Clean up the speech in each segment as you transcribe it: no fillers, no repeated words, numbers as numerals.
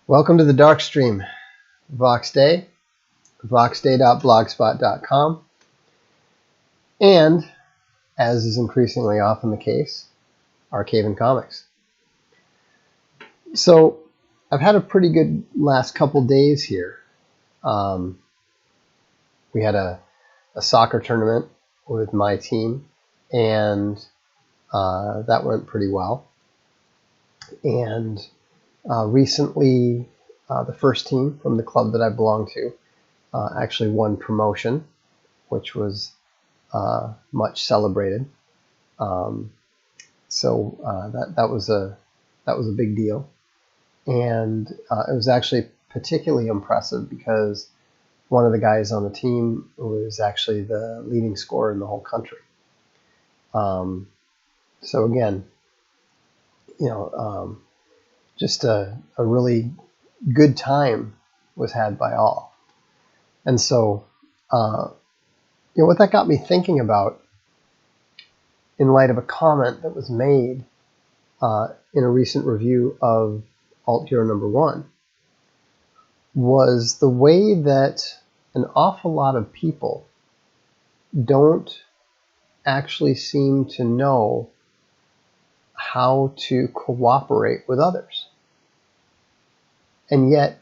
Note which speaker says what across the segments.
Speaker 1: Welcome to the Darkstream, VoxDay, voxday.blogspot.com, and, as is increasingly often the case, Arcaven Comics. So, I've had a pretty good last couple days here. We had a soccer tournament with my team, and that went pretty well. And recently, the first team from the club that I belong to actually won promotion, which was much celebrated. That was a big deal, and it was actually particularly impressive because one of the guys on the team was actually the leading scorer in the whole country. So again, just a really good time was had by all. And so, what that got me thinking about, in light of a comment that was made in a recent review of Alt Hero number 1, was the way that an awful lot of people don't actually seem to know how to cooperate with others. And yet,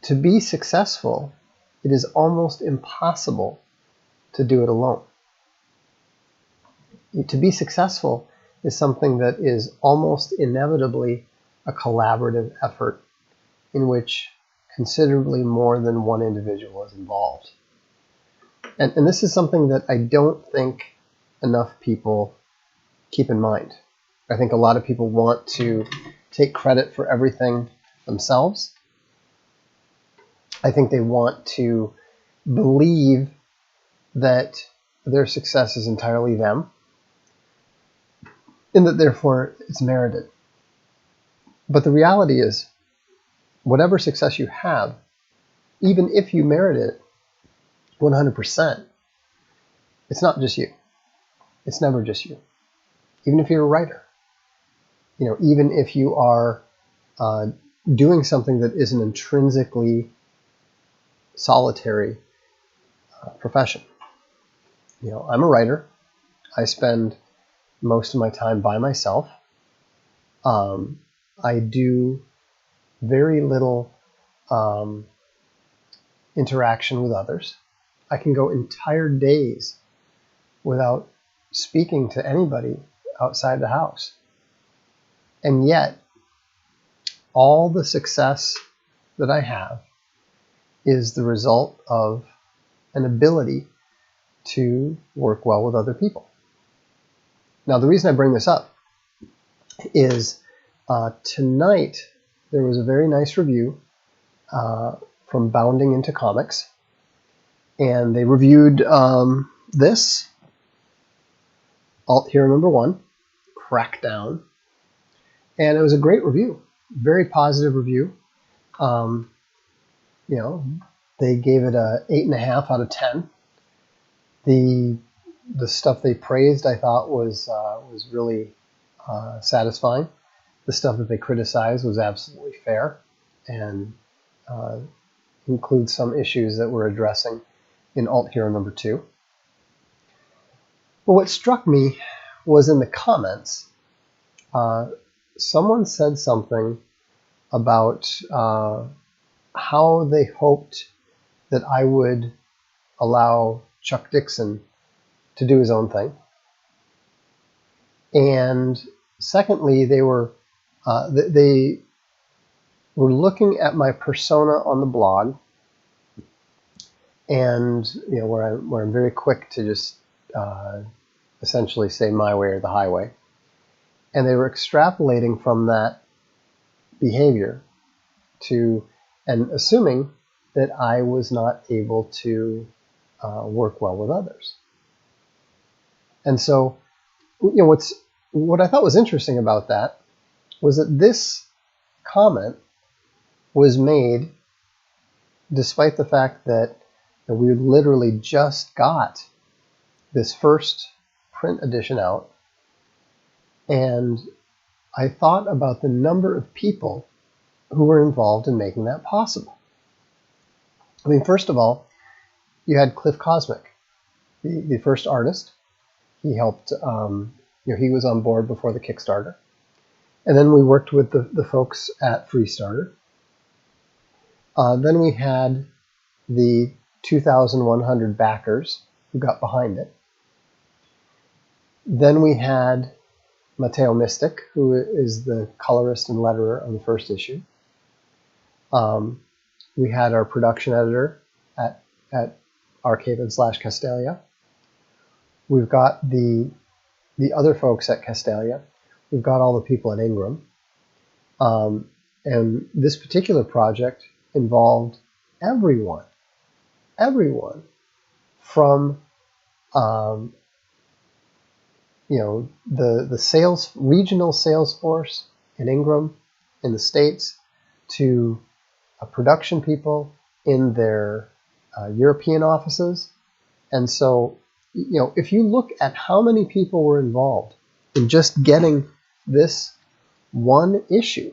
Speaker 1: to be successful, it is almost impossible to do it alone. To be successful is something that is almost inevitably a collaborative effort in which considerably more than one individual is involved. And this is something that I don't think enough people keep in mind. I think a lot of people want to take credit for everything themselves. I think they want to believe that their success is entirely them, and that therefore it's merited. But the reality is, whatever success you have, even if you merit it 100%, it's not just you. It's never just you. Even if you're a writer, even if you are doing something that is an intrinsically solitary profession. I'm a writer. I spend most of my time by myself. I do very little interaction with others. I can go entire days without speaking to anybody outside the house. And yet, all the success that I have is the result of an ability to work well with other people. Now, the reason I bring this up is tonight there was a very nice review from Bounding Into Comics, and they reviewed this, Alt Hero number 1, Crackdown, and it was a great review, very positive review. They gave it a 8.5 out of 10. The stuff they praised, I thought, was really satisfying. The stuff that they criticized was absolutely fair, and includes some issues that we're addressing in Alt Hero number 2. But what struck me was in the comments, someone said something about how they hoped that I would allow Chuck Dixon to do his own thing. And secondly, they were looking at my persona on the blog, and where I'm very quick to just essentially say my way or the highway, and they were extrapolating from that behavior and assuming that I was not able to work well with others. And so, what I thought was interesting about that was that this comment was made despite the fact that we literally just got this first print edition out, and I thought about the number of people who were involved in making that possible. I mean, first of all, you had Cliff Cosmic, the first artist. He helped, he was on board before the Kickstarter. And then we worked with the folks at Freestarter. Then we had the 2,100 backers who got behind it. Then we had Matteo Mystic, who is the colorist and letterer on the first issue. We had our production editor at Arcaven/Castalia. We've got the other folks at Castalia. We've got all the people at Ingram. And this particular project involved everyone from the regional sales force in Ingram in the States to production people in their European offices. And so, if you look at how many people were involved in just getting this one issue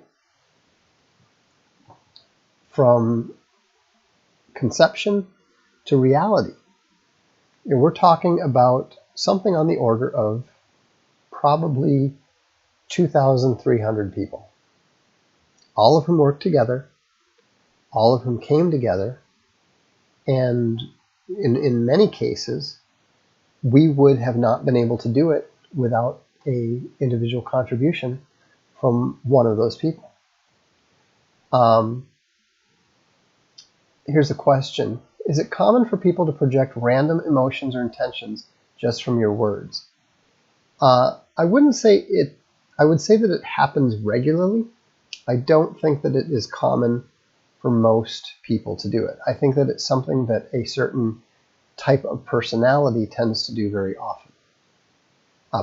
Speaker 1: from conception to reality, we're talking about something on the order of probably 2,300 people, all of whom worked together, all of whom came together, and in many cases, we would have not been able to do it without a individual contribution from one of those people. Here's a question. Is it common for people to project random emotions or intentions just from your words? I wouldn't say it. I would say that it happens regularly. I don't think that it is common for most people to do it. I think that it's something that a certain type of personality tends to do very often.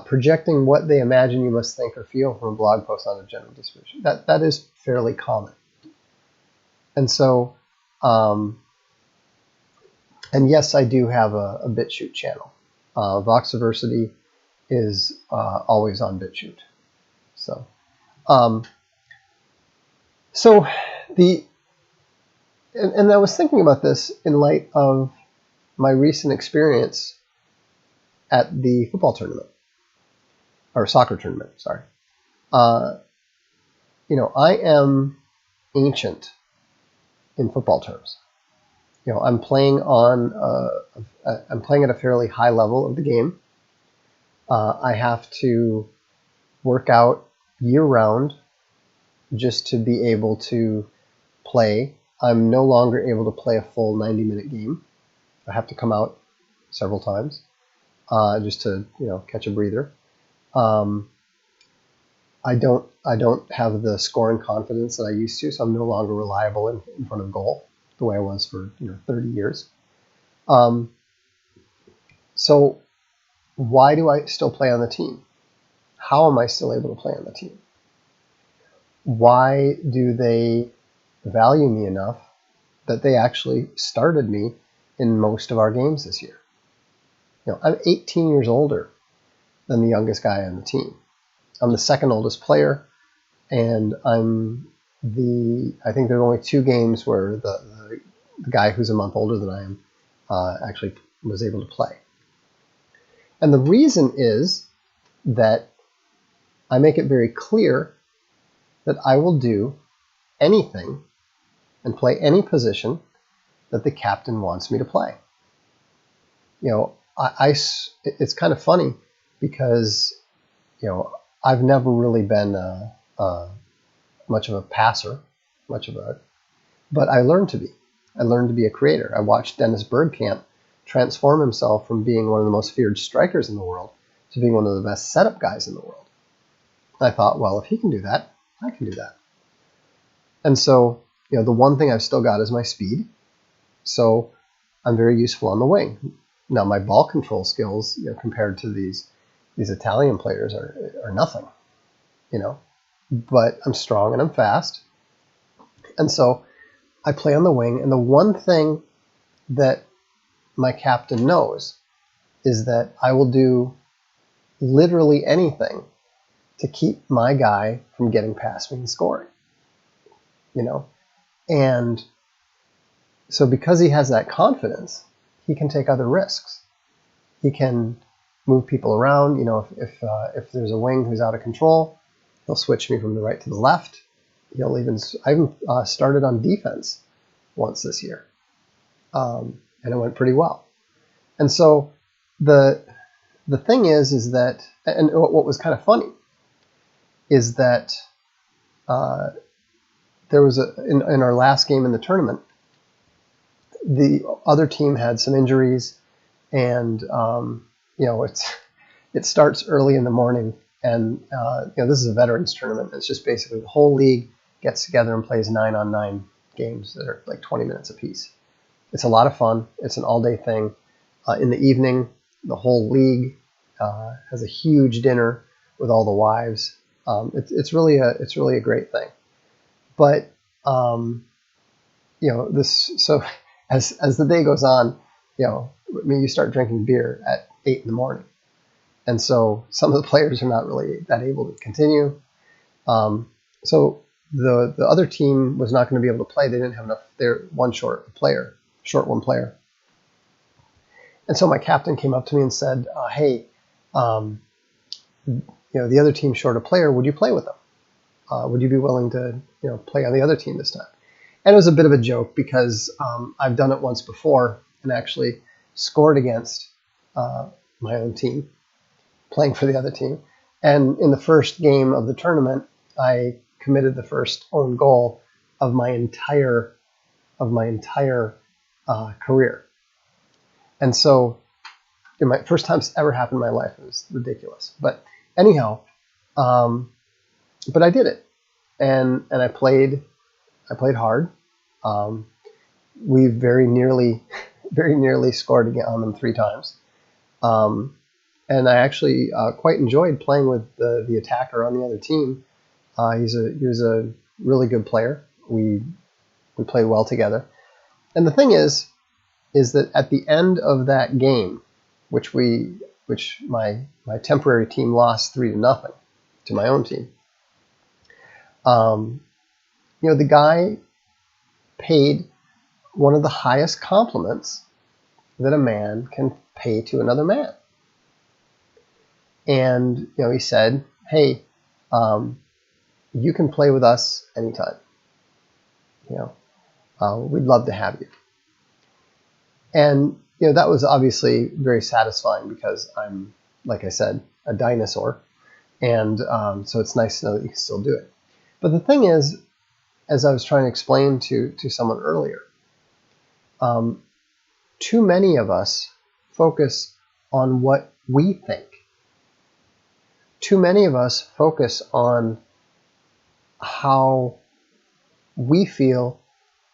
Speaker 1: Projecting what they imagine you must think or feel from a blog post on a general disposition. That is fairly common. And so, and yes, I do have a BitChute channel. Voxiversity is always on BitChute. So, and I was thinking about this in light of my recent experience at the football tournament, or soccer tournament, sorry. I am ancient in football terms. I'm playing I'm playing at a fairly high level of the game. I have to work out year-round just to be able to play. I'm no longer able to play a full 90-minute game. I have to come out several times just to catch a breather. I don't have the scoring confidence that I used to, so I'm no longer reliable in front of goal the way I was for 30 years. So why do I still play on the team? How am I still able to play on the team? Why do they value me enough that they actually started me in most of our games this year? I'm 18 years older than the youngest guy on the team. I'm the second oldest player, and I think there are only 2 games where the guy who's a month older than I am actually was able to play. And the reason is that I make it very clear that I will do anything and play any position that the captain wants me to play. It's kind of funny because, I've never really been much of a passer, but I learned to be. I learned to be a creator. I watched Dennis Bergkamp transform himself from being one of the most feared strikers in the world to being one of the best setup guys in the world. And I thought, well, if he can do that, I can do that. And so, the one thing I've still got is my speed. So I'm very useful on the wing. Now, my ball control skills, compared to these Italian players are nothing, but I'm strong and I'm fast. And so I play on the wing. And the one thing that my captain knows is that I will do literally anything to keep my guy from getting past me and scoring. you know. And so because he has that confidence, he can take other risks. He can move people around. You know, if there's a wing who's out of control, he'll switch me from the right to the left. I even started on defense once this year, and it went pretty well. And so the thing is that, and what was kind of funny is that there was in our last game in the tournament, the other team had some injuries, and it starts early in the morning, and this is a veterans tournament. It's just basically the whole league gets together and plays 9-on-9 games that are like 20 minutes apiece. It's a lot of fun. It's an all-day thing. In the evening, the whole league has a huge dinner with all the wives. It's really a great thing. But so as the day goes on, you start drinking beer at 8 in the morning, and so some of the players are not really that able to continue. So the other team was not going to be able to play. They didn't have enough. They're one short player. And so my captain came up to me and said, "Hey, the other team's short a player. Would you play with them? Would you be willing to play on the other team this time?" And it was a bit of a joke because I've done it once before and actually scored against my own team, playing for the other team. And in the first game of the tournament, I committed the first own goal of my entire career. And so, my first time it's ever happened in my life. It was ridiculous. But anyhow, but I did it, and I played hard. We very nearly scored on them 3 times. And I actually quite enjoyed playing with the attacker on the other team. He was a really good player. We played well together. And the thing is that at the end of that game, which my temporary team lost 3-0 to my own team, the guy paid one of the highest compliments that a man can pay to another man. And he said, "Hey, you can play with us anytime. We'd love to have you." And that was obviously very satisfying because I'm, like I said, a dinosaur, and so it's nice to know that you can still do it. But the thing is, as I was trying to explain to someone earlier, too many of us focus on what we think. Too many of us focus on how we feel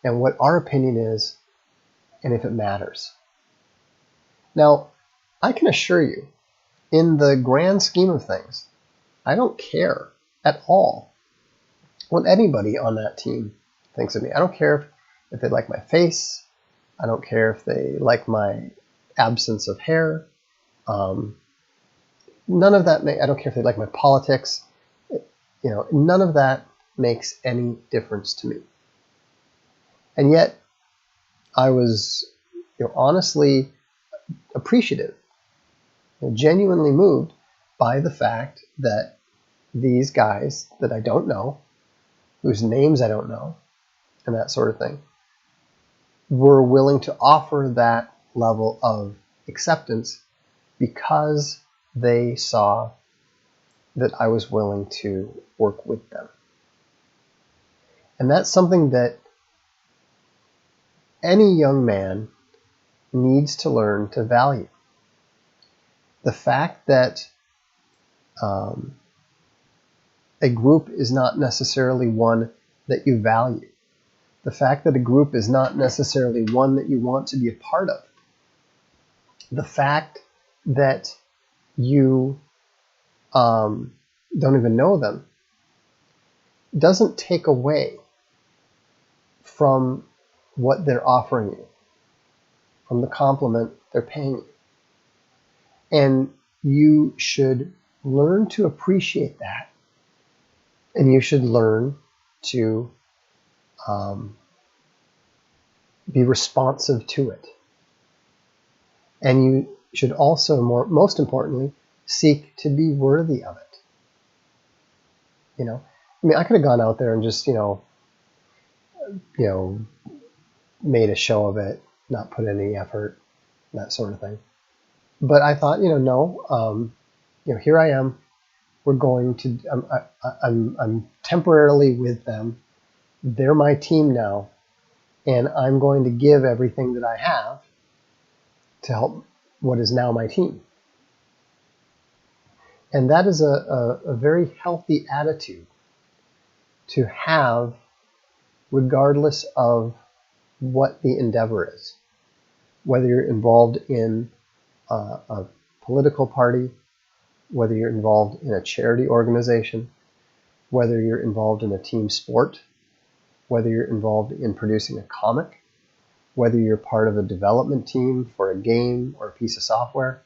Speaker 1: and what our opinion is, and if it matters. Now, I can assure you, in the grand scheme of things, I don't care at all what anybody on that team thinks of me. I don't care if they like my face. I don't care if they like my absence of hair. None of that. I don't care if they like my politics. None of that makes any difference to me. And yet, I was, honestly appreciative, genuinely moved by the fact that these guys that I don't know, whose names I don't know, and that sort of thing, were willing to offer that level of acceptance because they saw that I was willing to work with them. And that's something that any young man needs to learn to value. The fact that a group is not necessarily one that you value. The fact that a group is not necessarily one that you want to be a part of. The fact that you don't even know them doesn't take away from what they're offering you, from the compliment they're paying you. And you should learn to appreciate that. And you should learn to be responsive to it. And you should also, most importantly, seek to be worthy of it. You know, I mean, I could have gone out there and just, made a show of it, not put any effort, that sort of thing. But I thought, no, here I am. We're going to, I'm temporarily with them. They're my team now, and I'm going to give everything that I have to help what is now my team. And that is a very healthy attitude to have, regardless of what the endeavor is. Whether you're involved in a political party, whether you're involved in a charity organization, whether you're involved in a team sport, whether you're involved in producing a comic, whether you're part of a development team for a game or a piece of software.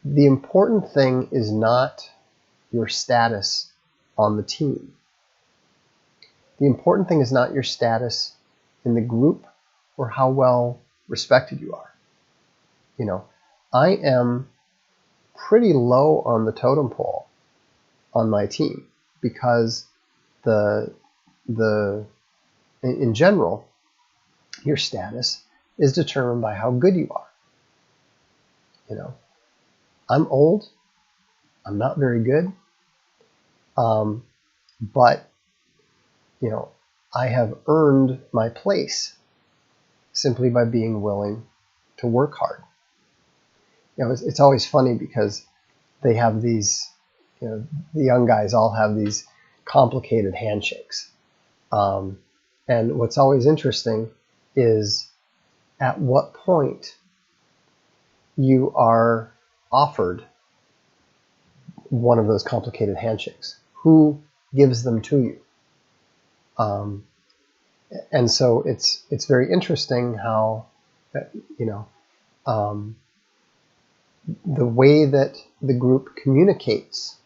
Speaker 1: The important thing is not your status on the team. The important thing is not your status in the group or how well respected you are. I am pretty low on the totem pole on my team because in general, your status is determined by how good you are. I'm old. I'm not very good. But I have earned my place simply by being willing to work hard. It's always funny because they have these, the young guys all have these complicated handshakes. And what's always interesting is at what point you are offered one of those complicated handshakes. Who gives them to you? And so it's very interesting how, the way that the group communicates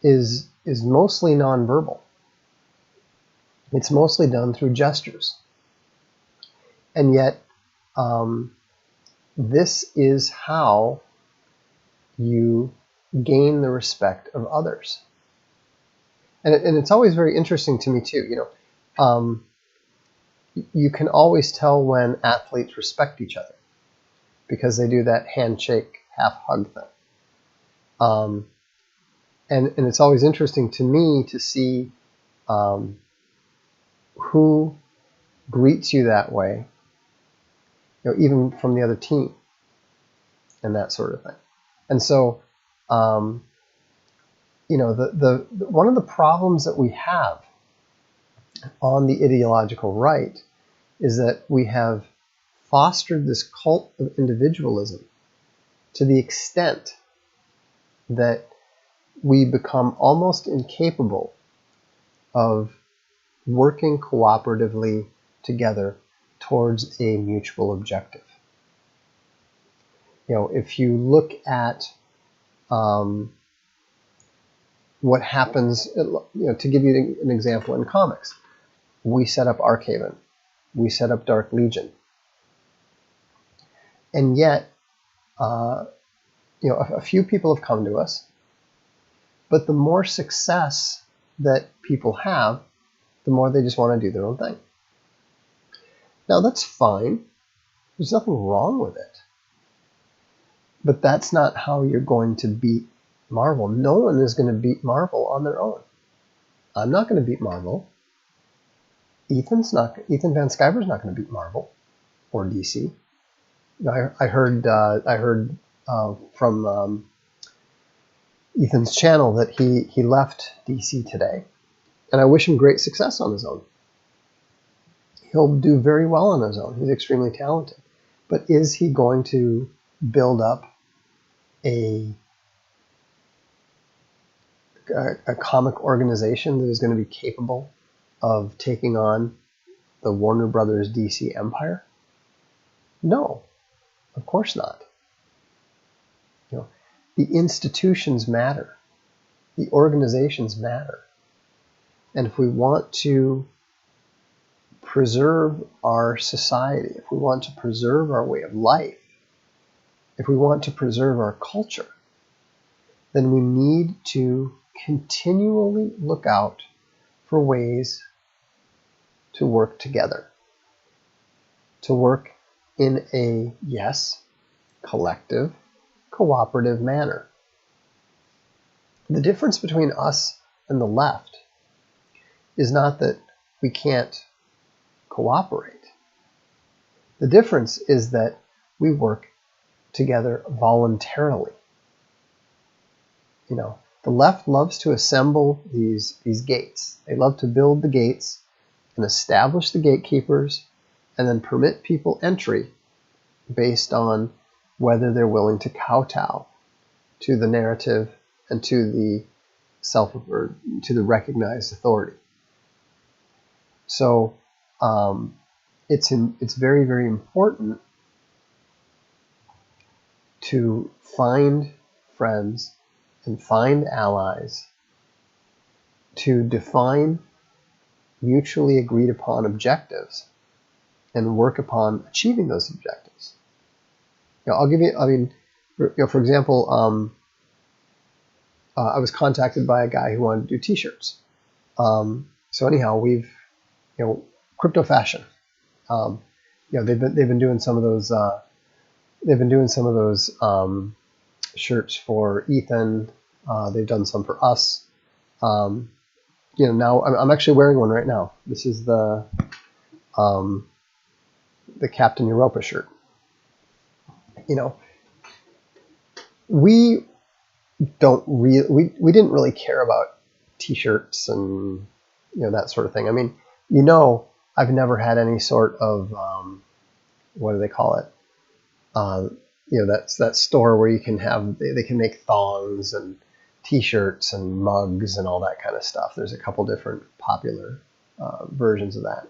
Speaker 1: is mostly nonverbal. It's mostly done through gestures. And yet, this is how you gain the respect of others. And it's always very interesting to me too. You can always tell when athletes respect each other because they do that handshake, half hug thing. And it's always interesting to me to see who greets you that way, even from the other team and that sort of thing. And so, the one of the problems that we have on the ideological right is that we have fostered this cult of individualism to the extent that we become almost incapable of working cooperatively together towards a mutual objective. If you look at what happens, to give you an example in comics, we set up Archaven, we set up Dark Legion, and yet, a few people have come to us, but the more success that people have, the more they just want to do their own thing. Now that's fine. There's nothing wrong with it. But that's not how you're going to beat Marvel. No one is going to beat Marvel on their own. I'm not going to beat Marvel. Ethan Van Sciver's not going to beat Marvel or DC. I heard from Ethan's channel that he left DC today, and I wish him great success on his own. He'll do very well on his own. He's extremely talented. But is he going to build up a comic organization that is going to be capable of taking on the Warner Brothers DC empire? No, of course not. The institutions matter. The organizations matter. And if we want to preserve our society, if we want to preserve our way of life, if we want to preserve our culture, then we need to continually look out for ways to work together, to work in a, yes, collective, cooperative manner. The difference between us and the left is not that we can't cooperate. The difference is that we work together voluntarily. You know, the left loves to assemble these gates. They love to build the gates and establish the gatekeepers and then permit people entry based on whether they're willing to kowtow to the narrative and to the to the recognized authority. So it's very, very important to find friends and find allies, to define mutually agreed upon objectives and work upon achieving those objectives. You know, I'll give you, I mean, you know, for example, I was contacted by a guy who wanted to do t-shirts. So anyhow, we've, you know, crypto fashion. You know, they've been doing some of those, shirts for Ethan. They've done some for us. You know, now I'm actually wearing one right now. This is the Captain Europa shirt. You know, we didn't really care about t-shirts and, you know, that sort of thing. I mean, you know, I've never had any sort of what do they call it? You know, that's that store where you can have, they can make thongs and t-shirts and mugs and all that kind of stuff. There's a couple different popular versions of that.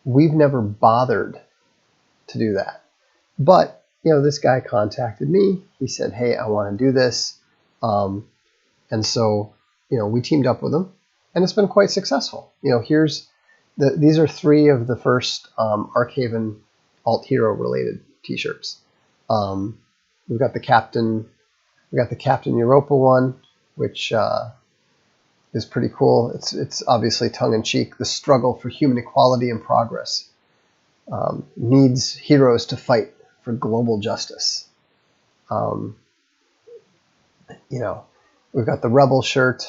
Speaker 1: We've never bothered to do that. But, you know, this guy contacted me. He said, hey, I want to do this. And so, you know, we teamed up with him, and it's been quite successful. You know, these are 3 of the first Archaven Alt Hero related t-shirts. We've got the Captain Europa one, which is pretty cool. It's obviously tongue-in-cheek. The struggle for human equality and progress needs heroes to fight for global justice. You know, we've got the Rebel shirt,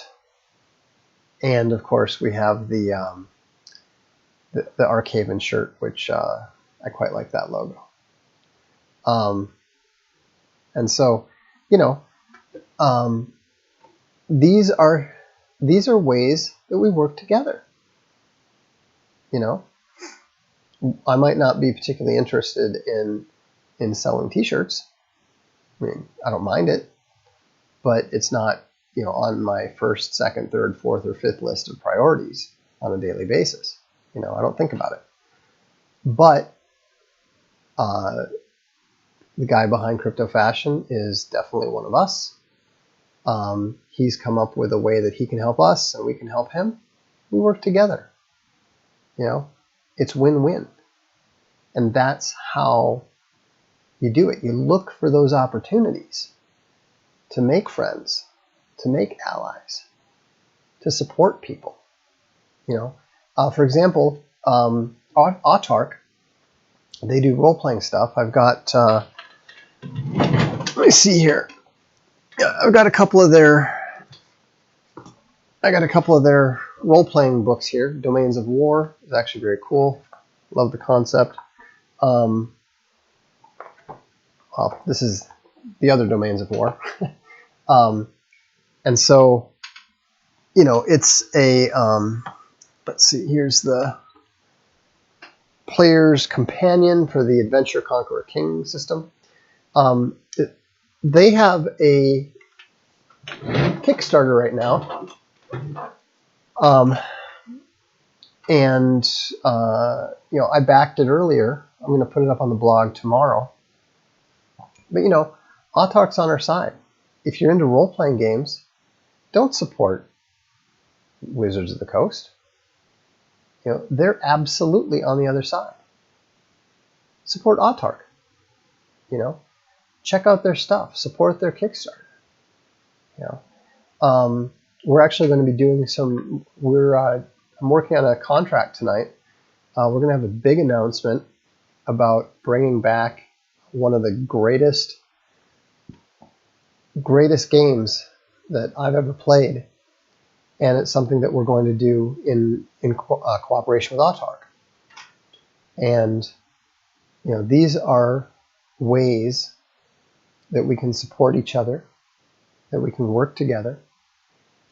Speaker 1: and of course we have the Archaven shirt, which I quite like that logo. And so, you know, these are ways that we work together. You know, I might not be particularly interested in selling t-shirts. I mean, I don't mind it, but it's not, you know, on my first, second, third, fourth, or fifth list of priorities on a daily basis. You know, I don't think about it. But the guy behind Crypto Fashion is definitely one of us. He's come up with a way that he can help us and we can help him. We work together. You know, it's win-win. And that's how you do it. You look for those opportunities to make friends, to make allies, to support people. You know, for example, Autark, they do role-playing stuff. I've got, let me see here. I've got a couple of their role-playing books here. Domains of War is actually very cool. Love the concept. Well, this is the other Domains of War. And so, you know, it's a, let's see, here's the Player's Companion for the Adventure Conqueror King system. They have a Kickstarter right now. You know, I backed it earlier. I'm going to put it up on the blog tomorrow. But, you know, Autark's on our side. If you're into role-playing games, don't support Wizards of the Coast. They're absolutely on the other side. Support Autark. Check out their stuff. Support their Kickstarter. We're actually going to be doing some. I'm working on a contract tonight. We're going to have a big announcement about bringing back one of the greatest games that I've ever played, and it's something that we're going to do in cooperation with Autark. And these are ways that we can support each other, that we can work together,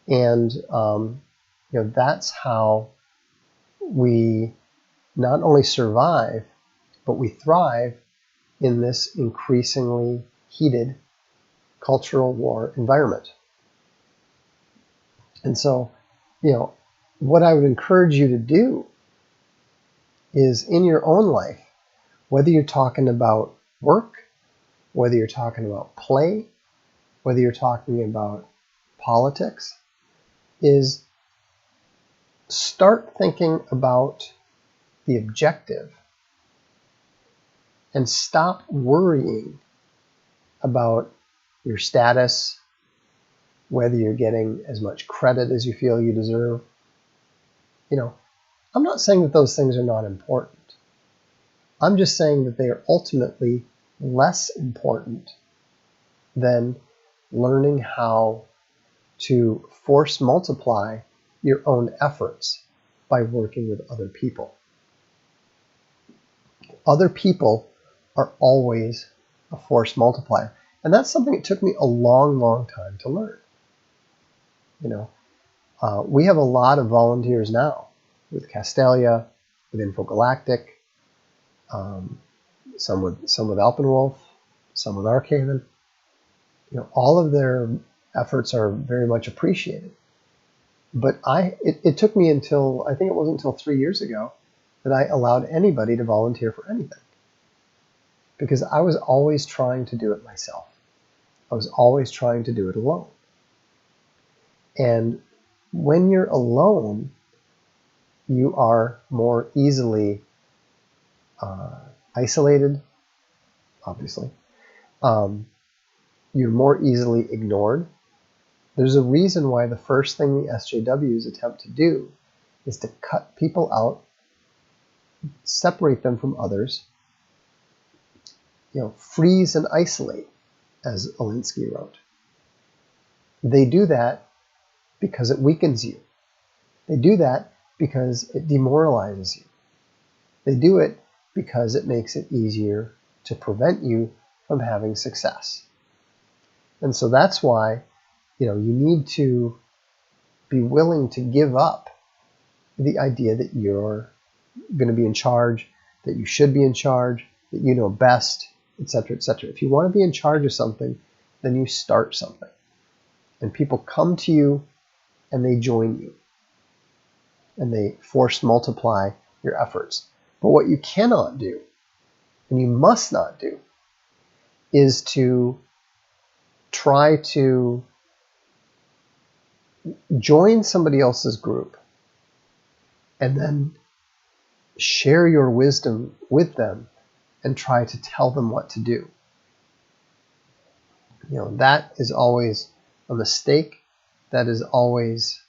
Speaker 1: and that's how we not only survive, but we thrive in this increasingly heated cultural war environment. And so, what I would encourage you to do is, in your own life, whether you're talking about work, whether you're talking about play, whether you're talking about politics, is start thinking about the objective and stop worrying about your status, whether you're getting as much credit as you feel you deserve. I'm not saying that those things are not important. I'm just saying that they are ultimately less important than learning how to force multiply your own efforts by working with other people. Other people are always a force multiplier. And that's something it took me a long, long time to learn. We have a lot of volunteers now with Castelia, with Infogalactic, some with Alpenwolf, some with Archaven. All of their efforts are very much appreciated. But it took me until, I think it wasn't until 3 years ago, that I allowed anybody to volunteer for anything. Because I was always trying to do it myself. I was always trying to do it alone. And when you're alone, you are more easily isolated, obviously. You're more easily ignored. There's a reason why the first thing the SJWs attempt to do is to cut people out, separate them from others, freeze and isolate, as Alinsky wrote. They do that because it weakens you. They do that because it demoralizes you. They do it because it makes it easier to prevent you from having success. And so that's why, you need to be willing to give up the idea that you're going to be in charge, that you should be in charge, that you know best, etc., etc. If you want to be in charge of something, then you start something. And people come to you and they join you. And they force multiply your efforts. But what you cannot do, and you must not do, is to try to join somebody else's group and then share your wisdom with them and try to tell them what to do. That is always a mistake. That is always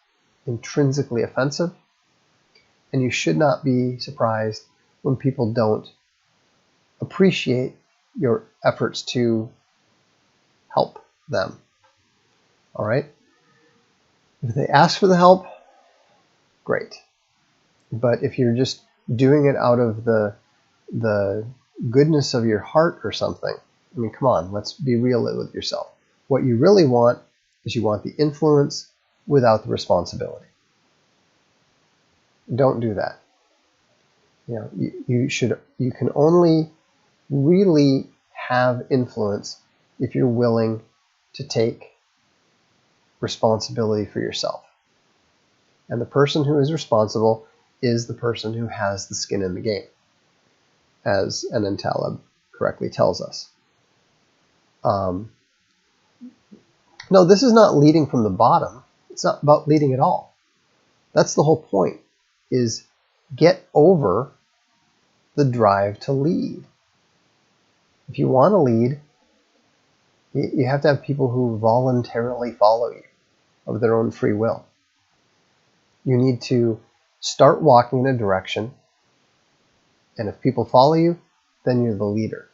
Speaker 1: intrinsically offensive. And you should not be surprised when people don't appreciate your efforts to help them. All right? If they ask for the help, great. But if you're just doing it out of the goodness of your heart or something, I mean, come on, let's be real with yourself. What you really want is you want the influence without the responsibility. Don't do that. You can only really have influence if you're willing to take responsibility for yourself. And the person who is responsible is the person who has the skin in the game, as Enan Taleb correctly tells us. No, this is not leading from the bottom. It's not about leading at all. That's the whole point, is get over the drive to lead. If you want to lead, you have to have people who voluntarily follow you of their own free will. You need to start walking in a direction, and if people follow you, then you're the leader.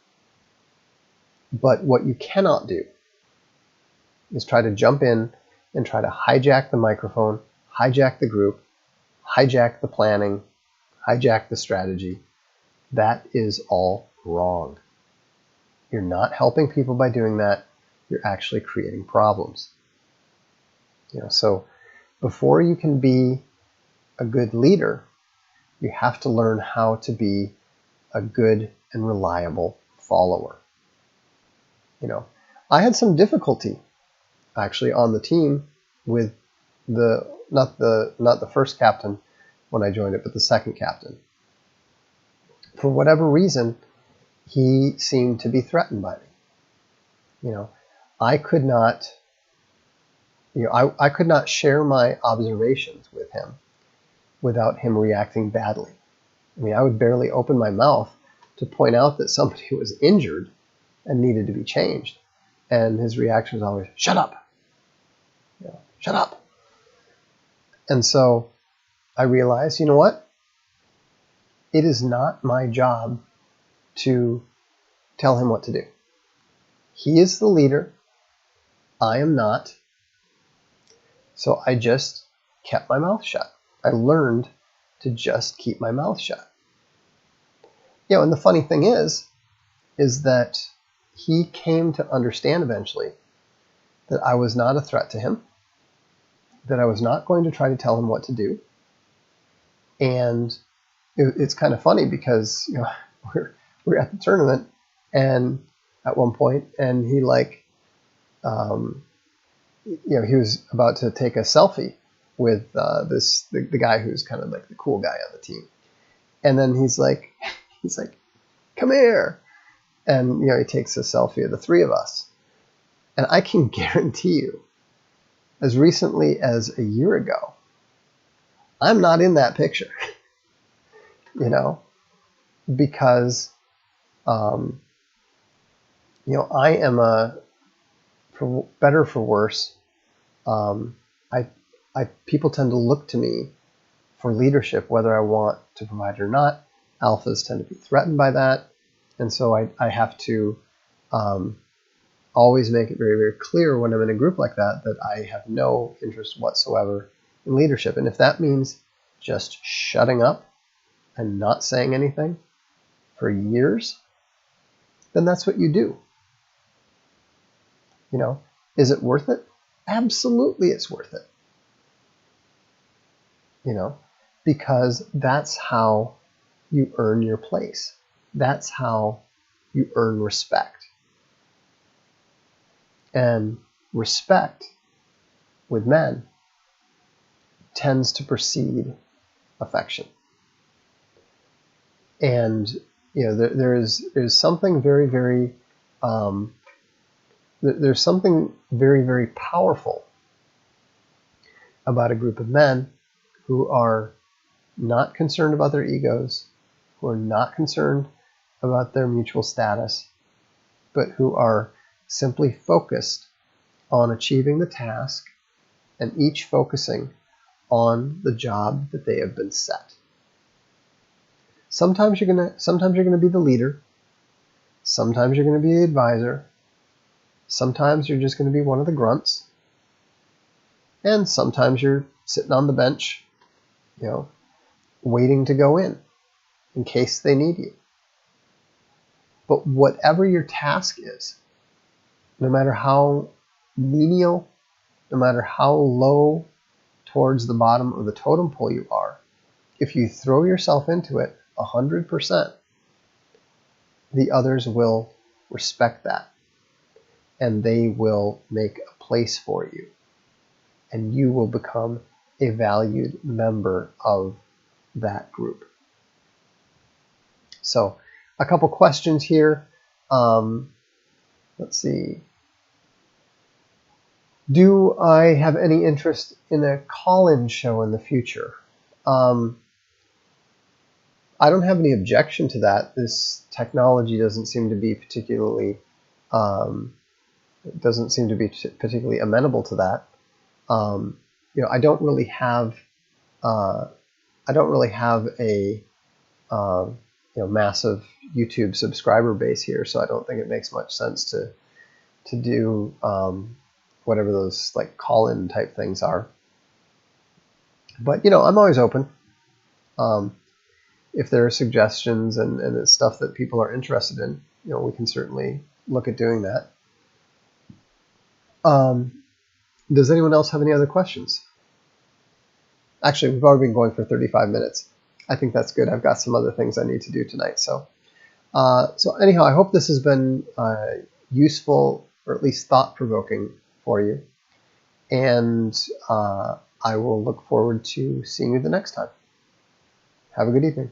Speaker 1: But what you cannot do is try to jump in and try to hijack the microphone, hijack the group, hijack the planning, hijack the strategy. That is all wrong. You're not helping people by doing that. You're actually creating problems. So before you can be a good leader, you have to learn how to be a good and reliable follower. I had some difficulty actually on the team with not the first captain when I joined it, but the second captain. For whatever reason, he seemed to be threatened by me. I could not I could not share my observations with him without him reacting badly. I would barely open my mouth to point out that somebody was injured and needed to be changed, and his reaction was always, "Shut up, shut up." And so I realized, you know what? It is not my job to tell him what to do. He is the leader. I am not. So I just kept my mouth shut. I learned to just keep my mouth shut. And the funny thing is that he came to understand eventually that I was not a threat to him, that I was not going to try to tell him what to do. And it's kind of funny because we're at the tournament, and at one point, and he he was about to take a selfie with the guy who's kind of like the cool guy on the team, and then he's like, "Come here," and he takes a selfie of the three of us, and I can guarantee you, as recently as a year ago, I'm not in that picture, because I am for better or for worse, people tend to look to me for leadership, whether I want to provide it or not. Alphas tend to be threatened by that, and so I have to always make it very, very clear when I'm in a group like that I have no interest whatsoever in leadership. And if that means just shutting up and not saying anything for years, then that's what you do. Is it worth it? Absolutely, it's worth it. Because that's how you earn your place. That's how you earn respect. And respect with men tends to precede affection. And there's something very, very there's something very, very powerful about a group of men who are not concerned about their egos, who are not concerned about their mutual status, but who are simply focused on achieving the task, and each focusing on the job that they have been set. Sometimes you're gonna be the leader. Sometimes you're gonna be the advisor. Sometimes you're just gonna be one of the grunts. And sometimes you're sitting on the bench, waiting to go in case they need you. But whatever your task is, no matter how menial, no matter how low towards the bottom of the totem pole you are, if you throw yourself into it 100%, the others will respect that, and they will make a place for you, and you will become a valued member of that group. So a couple questions here. Let's see. Do I have any interest in a call-in show in the future? I don't have any objection to that. This technology doesn't seem to be particularly particularly amenable to that. I don't really have a massive YouTube subscriber base here, so I don't think it makes much sense to do whatever those like call-in type things are. But I'm always open. If there are suggestions and it's stuff that people are interested in, we can certainly look at doing that. Does anyone else have any other questions? Actually, we've already been going for 35 minutes. I think that's good. I've got some other things I need to do tonight. So anyhow, I hope this has been useful or at least thought-provoking for you. And I will look forward to seeing you the next time. Have a good evening.